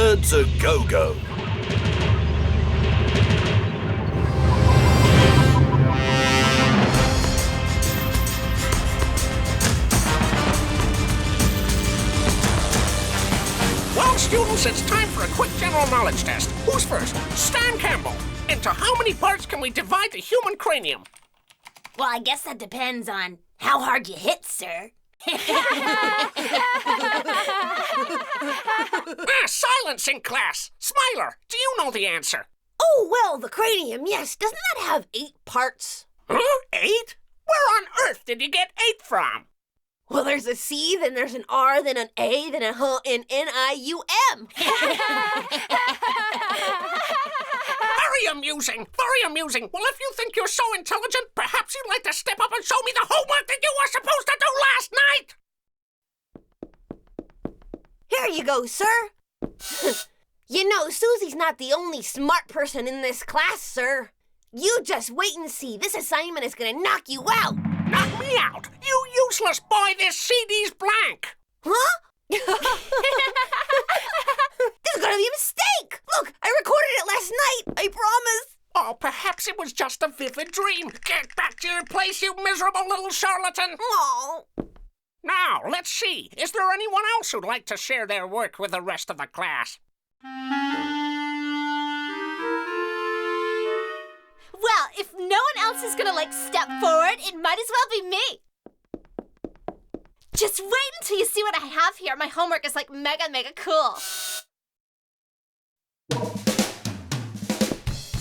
Nerds a Go-Go. Well, students, it's time for a quick general knowledge test. Who's first? Stan Campbell. Into how many parts can we divide the human cranium? Well, I guess that depends on how hard you hit, sir. Silence in class. Smiler, do you know the answer? Oh, well, the cranium, yes. Doesn't that have 8 parts? Huh? 8? Where on earth did you get 8 from? Well, there's a C, then there's an R, then an A, then a H, and N-I-U-M. Very amusing, very amusing. Well, if you think you're so intelligent, perhaps you'd like to step up and show me the homework that you were supposed to do last night. Here you go, sir. You know, Susie's not the only smart person in this class, sir. You just wait and see. This assignment is gonna knock you out. Knock me out? You useless boy, this CD's blank. Huh? This is gonna be a mistake. Look, I recorded it last night. I promise. Oh, perhaps it was just a vivid dream. Get back to your place, you miserable little charlatan. Oh. Now, let's see. Is there anyone else who'd like to share their work with the rest of the class? Well, if no one else is gonna, step forward, it might as well be me. Just wait until you see what I have here. My homework is, mega cool.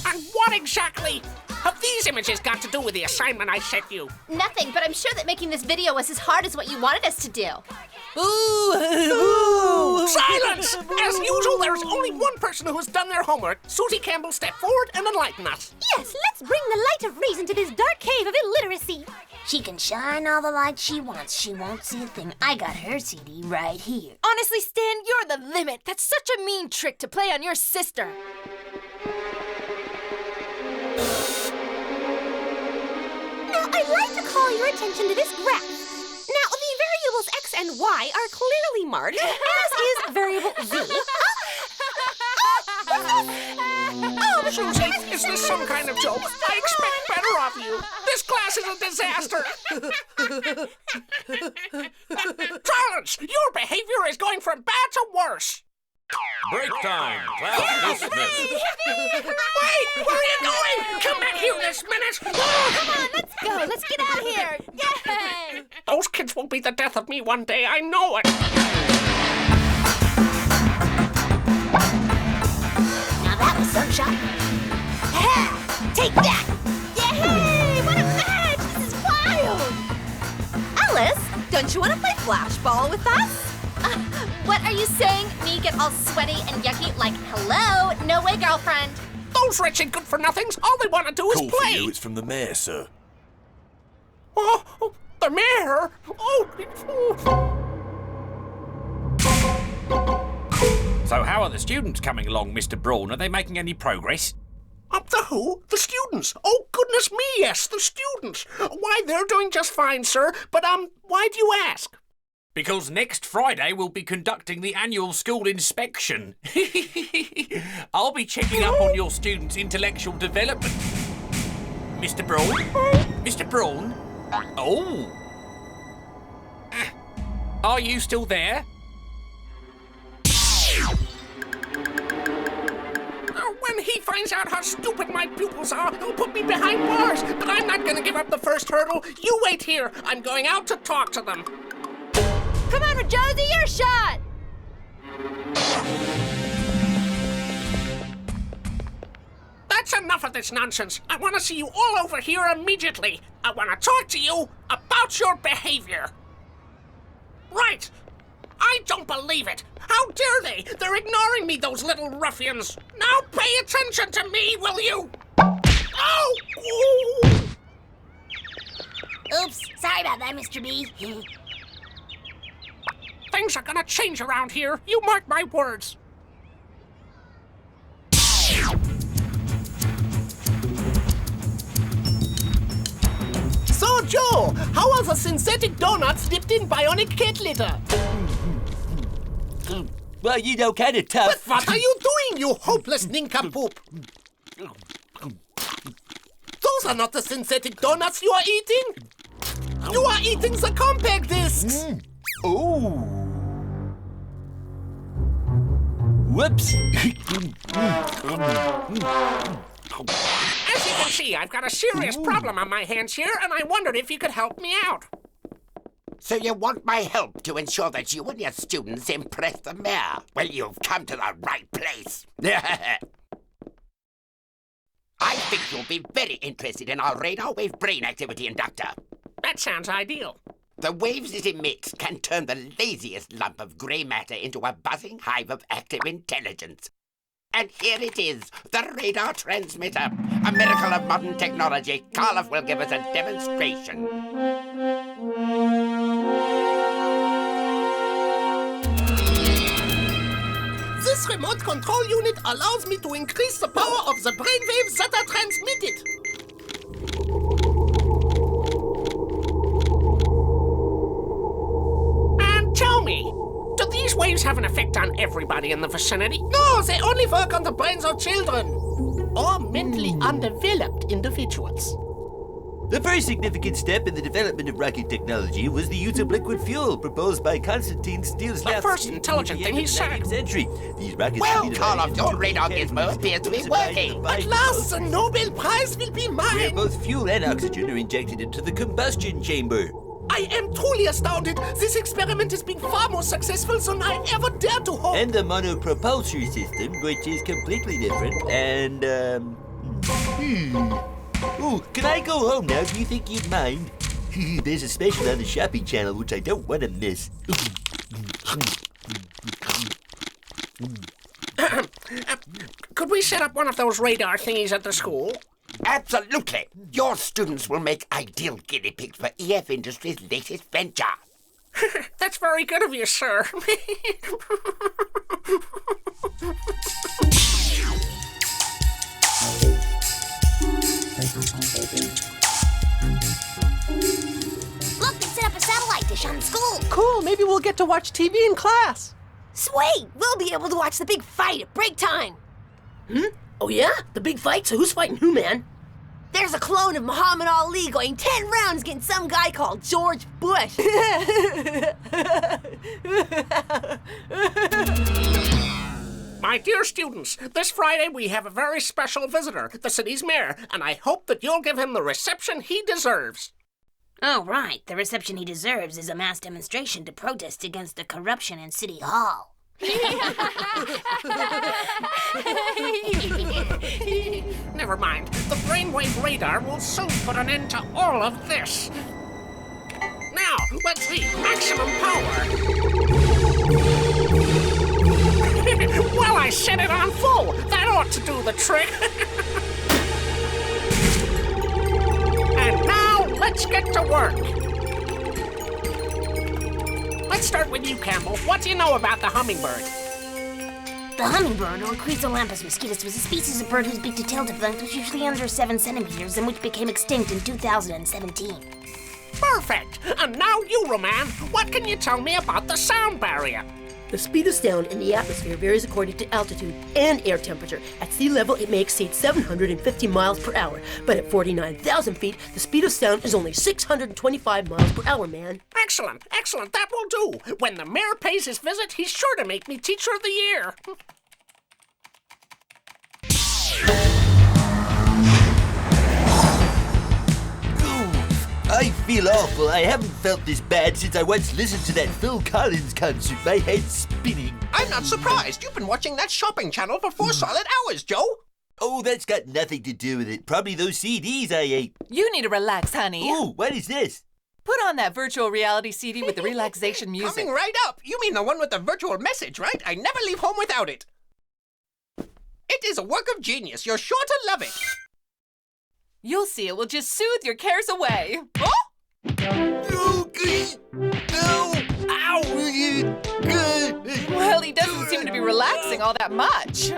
And what exactly have these images got to do with the assignment I set you? Nothing, but I'm sure that making this video was as hard as what you wanted us to do. Boo! Silence! As usual, there is only one person who has done their homework. Susie Campbell, step forward and enlighten us. Yes, let's bring the light of reason to this dark cave of illiteracy. She can shine all the light she wants. She won't see a thing. I got her CD right here. Honestly, Stan, you're the limit. That's such a mean trick to play on your sister. Now, I'd like to call your attention to this graph. Now, the variables x and y are clearly marked, as is variable z. Susie, is this some kind of joke? I expect better of you. This class is a disaster. Silence! Your behavior is going from bad to worse. Break time. Class dismissed. Wait! Where are you going? Come back here this minute. Come on, let's go. Let's get out of here. Yay! Those kids will be the death of me one day. I know it. Now that was sunshine. Ha! Take that! Yay! What a match! This is wild! Alice, don't you want to play flashball with us? What are you saying? Me get all sweaty and yucky like, hello? No way, girlfriend. Those wretched good-for-nothings, all they want to do is Call play. for you. It's from the mayor, sir. Oh, the mayor? Oh. So how are the students coming along, Mr. Braun? Are they making any progress? Up the who? The students. Oh, goodness me, yes, the students. Why, they're doing just fine, sir. But, why do you ask? Because next Friday we'll be conducting the annual school inspection. I'll be checking up on your students' intellectual development. Mr. Braun? Mr. Braun? Oh. Are you still there? When he finds out how stupid my pupils are, he'll put me behind bars. But I'm not going to give up the first hurdle. You wait here. I'm going out to talk to them. Come on, Josie, your shot! That's enough of this nonsense. I want to see you all over here immediately. I want to talk to you about your behavior. Right. I don't believe it. How dare they? They're ignoring me, those little ruffians. Now pay attention to me, will you? Oh! Ooh. Oops, sorry about that, Mr. B. Things are gonna change around here. You mark my words. So, Joe, how are the synthetic donuts dipped in bionic cat litter? Well, you know, kind of tough. But what are you doing, you hopeless nincompoop? Those are not the synthetic donuts you are eating. You are eating the compact discs. Oh. Whoops. As you can see, I've got a serious problem on my hands here, and I wondered if you could help me out. So you want my help to ensure that you and your students impress the mayor? Well, you've come to the right place. I think you'll be very interested in our radar wave brain activity inductor. That sounds ideal. The waves it emits can turn the laziest lump of grey matter into a buzzing hive of active intelligence. And here it is, the radar transmitter. A miracle of modern technology. Carloff will give us a demonstration. This remote control unit allows me to increase the power of the brainwaves that are transmitted. And tell me, do these waves have an effect on everybody in the vicinity? No, they only work on the brains of children or mentally undeveloped individuals. The first significant step in the development of rocket technology was the use of liquid fuel proposed by Constantine Stielslavsky. The first intelligent thing he said. Century. These rockets Well, speed Carloff, about your radar gizmo appears to be working. At last, the Nobel Prize will be where mine. both fuel and oxygen are injected into the combustion chamber. I am truly astounded. This experiment has been far more successful than I ever dared to hope. And the monopropulsor system, which is completely different, and, Ooh, can I go home now? Do you think you'd mind? There's a special on the shopping channel which I don't want to miss. Could we set up one of those radar thingies at the school? Absolutely. Your students will make ideal guinea pigs for EF Industries' latest venture. That's very good of you, sir. Look, they set up a satellite dish on the school. Cool, maybe we'll get to watch TV in class. Sweet, we'll be able to watch the big fight at break time. Oh yeah? The big fight? So who's fighting who, man? There's a clone of Muhammad Ali going 10 rounds against some guy called George Bush. My dear students, this Friday we have a very special visitor, the city's mayor, and I hope that you'll give him the reception he deserves. Oh, right. The reception he deserves is a mass demonstration to protest against the corruption in City Hall. Never mind. The brainwave radar will soon put an end to all of this. Now, let's reach maximum power. Well, I set it on full. That ought to do the trick. And now, let's get to work. Let's start with you, Campbell. What do you know about the hummingbird? The hummingbird, or Chrysolamphus mosquitus, was a species of bird whose beak-to-tail length was usually under 7 centimeters and which became extinct in 2017. Perfect. And now you, Roman. What can you tell me about the sound barrier? The speed of sound in the atmosphere varies according to altitude and air temperature. At sea level, it may exceed 750 miles per hour, but at 49,000 feet, the speed of sound is only 625 miles per hour, man. Excellent, excellent. That will do. When the mayor pays his visit, he's sure to make me Teacher of the Year. I feel awful. I haven't felt this bad since I once listened to that Phil Collins concert. My head's spinning. I'm not surprised. You've been watching that shopping channel for 4 solid hours, Joe. Oh, that's got nothing to do with it. Probably those CDs I ate. You need to relax, honey. Ooh, what is this? Put on that virtual reality CD with the relaxation music. Coming right up. You mean the one with the virtual message, right? I never leave home without it. It is a work of genius. You're sure to love it. You'll see, it will just soothe your cares away. Oh? Well, he doesn't seem to be relaxing all that much.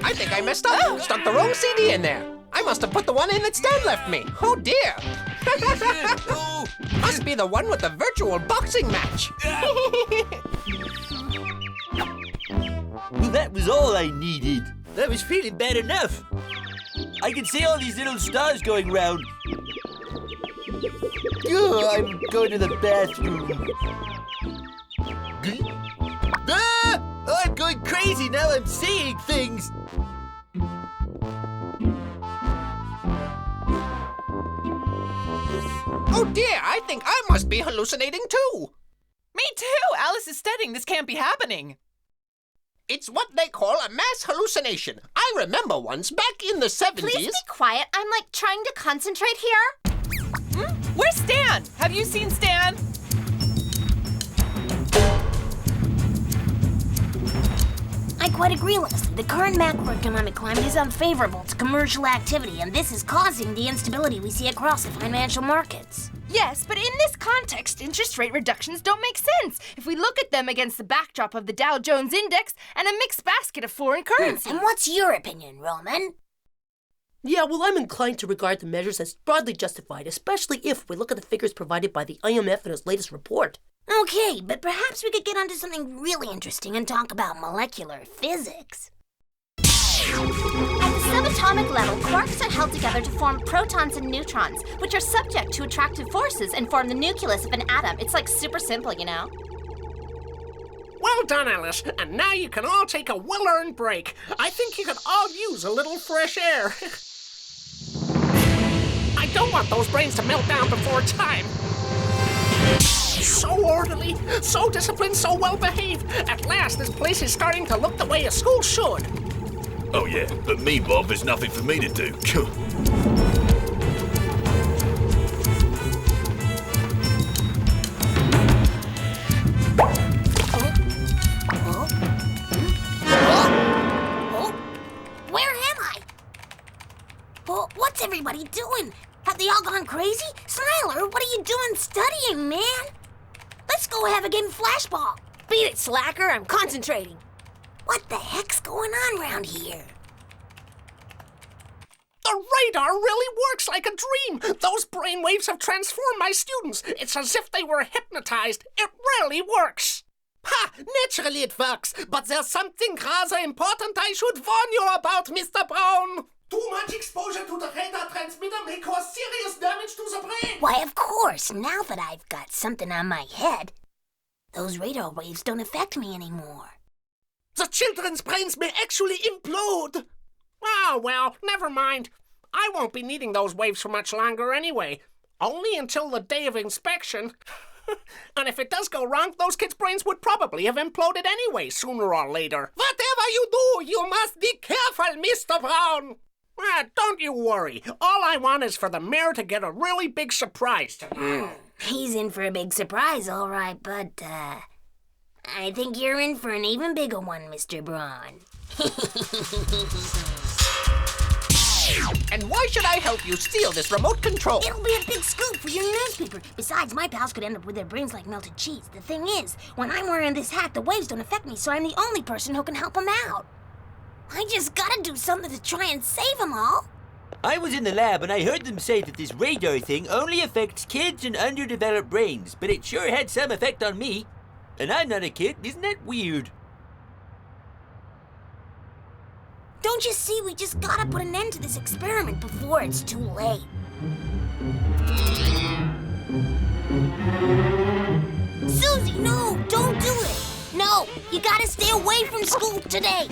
I think I messed up. Stuck the wrong CD in there. I must have put the one in that Stan left me. Oh, dear. Must be the one with the virtual boxing match. was all I needed. I was feeling bad enough. I can see all these little stars going round. Oh, I'm going to the bathroom. Ah! Oh, I'm going crazy now. I'm seeing things. Oh dear, I think I must be hallucinating too. Me too! Alice is studying. This can't be happening. It's what they call a mass hallucination. I remember once back in the 70s. Please be quiet. I'm like trying to concentrate here. Where's Stan? Have you seen Stan? I quite agree, Leslie. The current macroeconomic climate is unfavorable to commercial activity, and this is causing the instability we see across the financial markets. Yes, but in this context, interest rate reductions don't make sense if we look at them against the backdrop of the Dow Jones Index and a mixed basket of foreign currencies. And what's your opinion, Roman? Yeah, well, I'm inclined to regard the measures as broadly justified, especially if we look at the figures provided by the IMF in its latest report. Okay, but perhaps we could get onto something really interesting and talk about molecular physics. At the subatomic level, quarks are held together to form protons and neutrons, which are subject to attractive forces and form the nucleus of an atom. It's like super simple, you know? Well done, Alice. And now you can all take a well-earned break. I think you could all use a little fresh air. I don't want those brains to melt down before time. So orderly, so disciplined, so well-behaved. At last, this place is starting to look the way a school should. Oh yeah, but me, Bob, there's nothing for me to do. Where am I? Well, what's everybody doing? Have they all gone crazy? Smiler, what are you doing studying, man? Let's go have a game of flashball. Beat it, slacker. I'm concentrating. What the heck's going on around here? The radar really works like a dream. Those brainwaves have transformed my students. It's as if they were hypnotized. It really works. Ha! Naturally it works, but there's something rather important I should warn you about, Mr. Brown. Too much exposure to the radar transmitter may cause serious damage to the brain. Why, of course, now that I've got something on my head, those radar waves don't affect me anymore. The children's brains may actually implode. Oh, well, never mind. I won't be needing those waves for much longer anyway. Only until the day of inspection. And if it does go wrong, those kids' brains would probably have imploded anyway, sooner or later. Whatever you do, you must be careful, Mr. Brown. Don't you worry. All I want is for the mayor to get a really big surprise tomorrow. He's in for a big surprise, all right, but, I think you're in for an even bigger one, Mr. Braun. And why should I help you steal this remote control? It'll be a big scoop for your newspaper. Besides, my pals could end up with their brains like melted cheese. The thing is, when I'm wearing this hat, the waves don't affect me, so I'm the only person who can help them out. I just gotta do something to try and save them all. I was in the lab and I heard them say that this radar thing only affects kids and underdeveloped brains, but it sure had some effect on me. And I'm not a kid, isn't that weird? Don't you see, we just gotta put an end to this experiment before it's too late. Susie, no, don't do it. No, you gotta stay away from school today.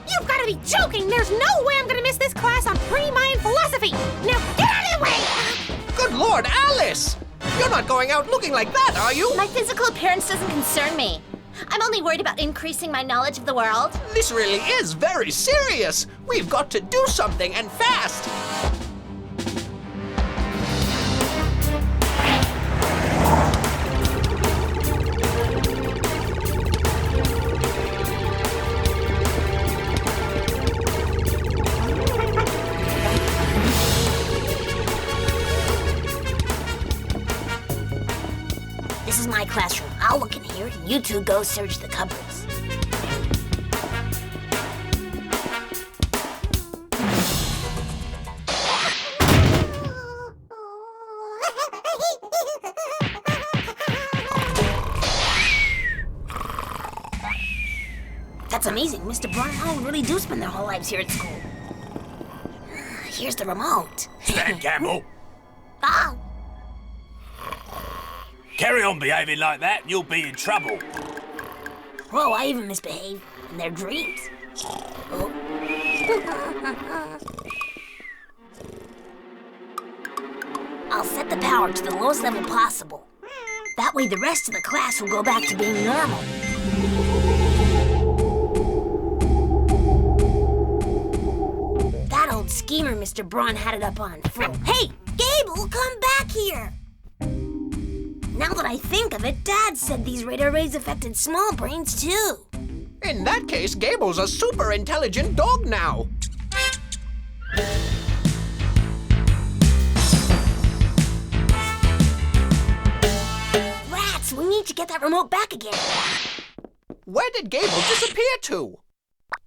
You've got to be joking! There's no way I'm going to miss this class on pre-mind philosophy! Now get out of the way! Good Lord, Alice! You're not going out looking like that, are you? My physical appearance doesn't concern me. I'm only worried about increasing my knowledge of the world. This really is very serious. We've got to do something, and fast. This is my classroom. I'll look in here, and you two go search the cupboards. That's amazing. Mr. Braun and I really do spend their whole lives here at school. Here's the remote. Stand, Campbell. Oh, Carry on behaving like that and you'll be in trouble. whoa, I even misbehave in their dreams. Oh. I'll set the power to the lowest level possible. That way the rest of the class will go back to being normal. That old schemer Mr. Braun had it up on full. Hey, Gable, come back here! Now that I think of it, Dad said these radar waves affected small brains too. In that case, Gable's a super intelligent dog now. Rats, we need to get that remote back again. Where did Gable disappear to?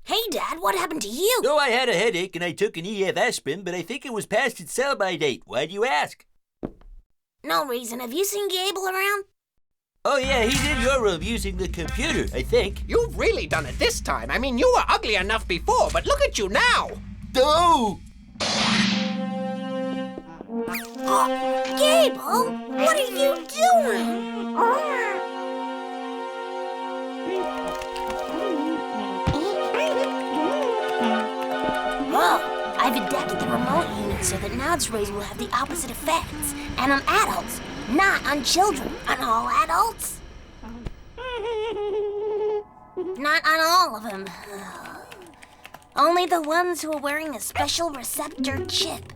Hey, Dad, what happened to you? Oh, I had a headache and I took an EF aspirin, but I think it was past its sell-by date. Why do you ask? No reason. Have you seen Gable around? Oh, yeah, he's in your room using the computer, I think. You've really done it this time. I mean, you were ugly enough before, but look at you now. Oh! Gable, what are you doing? Whoa, I've adapted the remote unit so that now its rays will have the opposite effects. And on adults, not on children. On all adults? Not on all of them. Only the ones who are wearing a special receptor chip.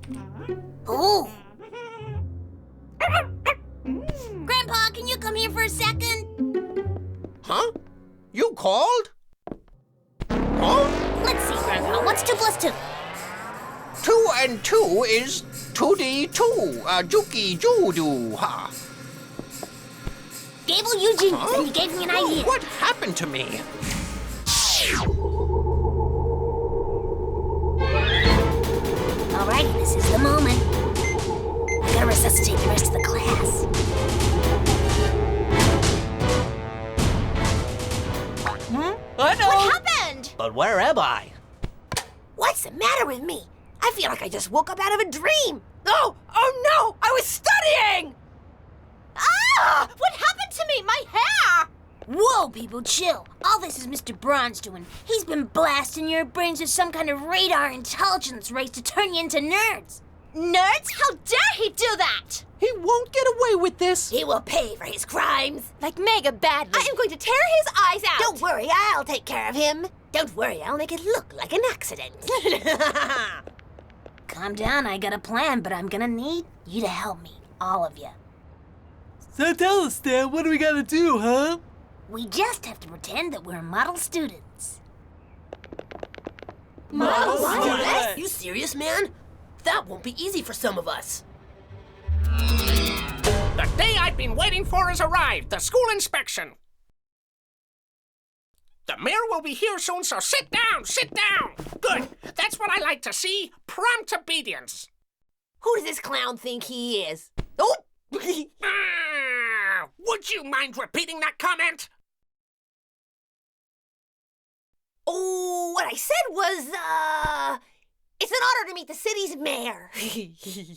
Ooh. Grandpa, can you come here for a second? Huh? You called? Huh? Let's see, Grandpa. What's 2 plus 2? 2 and 2 is 2D2. Juki Judu, ha. Gable, you genius, and you gave me an idea. What happened to me? Alrighty, this is the moment. I gotta resuscitate the rest of the class. I know. What happened? But where am I? What's the matter with me? I feel like I just woke up out of a dream. Oh no! I was studying! Ah! What happened to me? My hair! Whoa, people, chill. All this is Mr. Braun's doing. He's been blasting your brains with some kind of radar intelligence race to turn you into nerds. Nerds? How dare he do that? He won't get away with this. He will pay for his crimes. Like mega badly. I am going to tear his eyes out. Don't worry, I'll take care of him. Don't worry, I'll make it look like an accident. Calm down, I got a plan, but I'm gonna need you to help me. All of you. So tell us, Stan, what do we gotta do, huh? We just have to pretend that we're model students. What? You serious, man? That won't be easy for some of us. The day I've been waiting for has arrived, the school inspection. The mayor will be here soon, so sit down, sit down. Good, that's what I like to see, prompt obedience. Who does this clown think he is? Oh! Would you mind repeating that comment? Oh, what I said was, it's an honor to meet the city's mayor.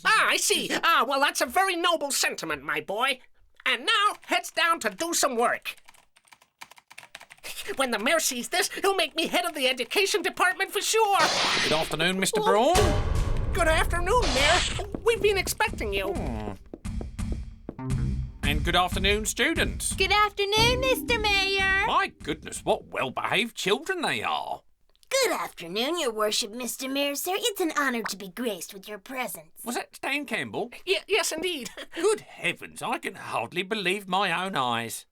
I see. Well, that's a very noble sentiment, my boy. And now, heads down to do some work. When the mayor sees this, he'll make me head of the education department for sure. Good afternoon, Mr. Braun. Good afternoon, Mayor. We've been expecting you. And good afternoon, students. Good afternoon, Mr. Mayor. My goodness, what well-behaved children they are. Good afternoon, Your Worship, Mr. Mayor, sir. It's an honor to be graced with your presence. Was that Stan Campbell? Yes, indeed. Good heavens, I can hardly believe my own eyes.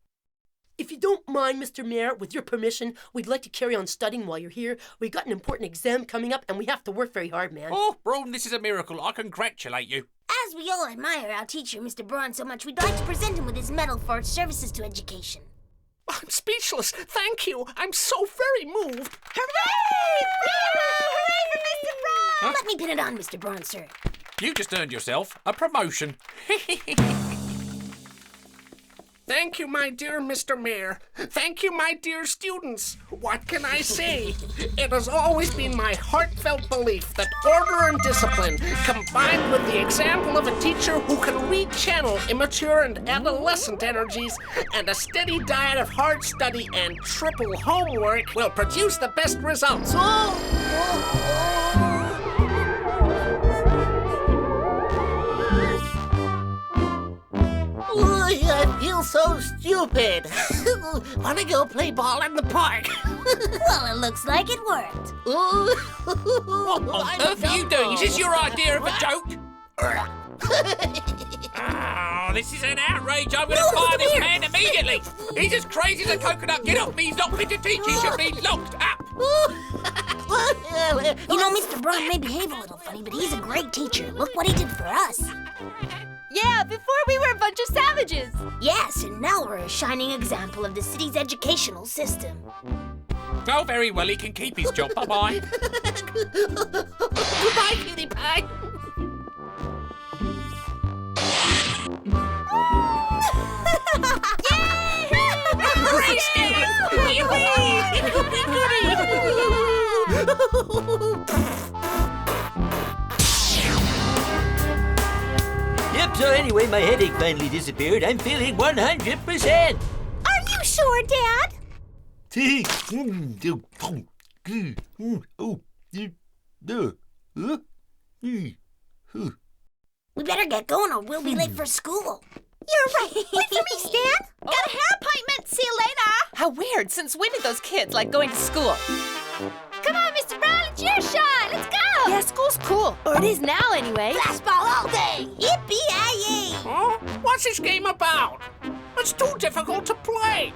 If you don't mind, Mr. Mayor, with your permission, we'd like to carry on studying while you're here. We got an important exam coming up, and we have to work very hard, man. Oh, Braun, this is a miracle. I congratulate you. As we all admire our teacher, Mr. Braun, so much, we'd like to present him with his medal for his services to education. I'm speechless. Thank you. I'm so very moved. Hooray! Hooray for Mr. Braun! Huh? Let me pin it on, Mr. Braun, sir. You just earned yourself a promotion. Thank you, my dear Mr. Mayor. Thank you, my dear students. What can I say? It has always been my heartfelt belief that order and discipline, combined with the example of a teacher who can rechannel immature and adolescent energies, and a steady diet of hard study and triple homework, will produce the best results. I feel so stupid. Wanna go play ball in the park? Well, it looks like it worked. What on earth are you doing? Is this your idea of a joke? Oh, this is an outrage. I'm going to fire this man immediately. He's as crazy as a coconut. Get off me. He's not fit to teach. He should be locked up. You know, Mr. Braun may behave a little funny, but he's a great teacher. Look what he did for us. Yeah, before we were a bunch of savages. Yes, and now we're a shining example of the city's educational system. Oh, very well. He can keep his job. Bye-bye. Goodbye, cutie pie. Yep, so anyway, my headache finally disappeared. I'm feeling 100%. Are you sure, Dad? We better get going or we'll be late for school. You're right. Wait for me, Stan. Got a hair appointment. See you later. How weird. Since when did those kids like going to school? Come on, Mr. Brown, it's your shot. Let's go. Yeah, school's cool. Or it is now, anyway. Fastball all day. Yippee-yi-yi. Huh? What's this game about? It's too difficult to play.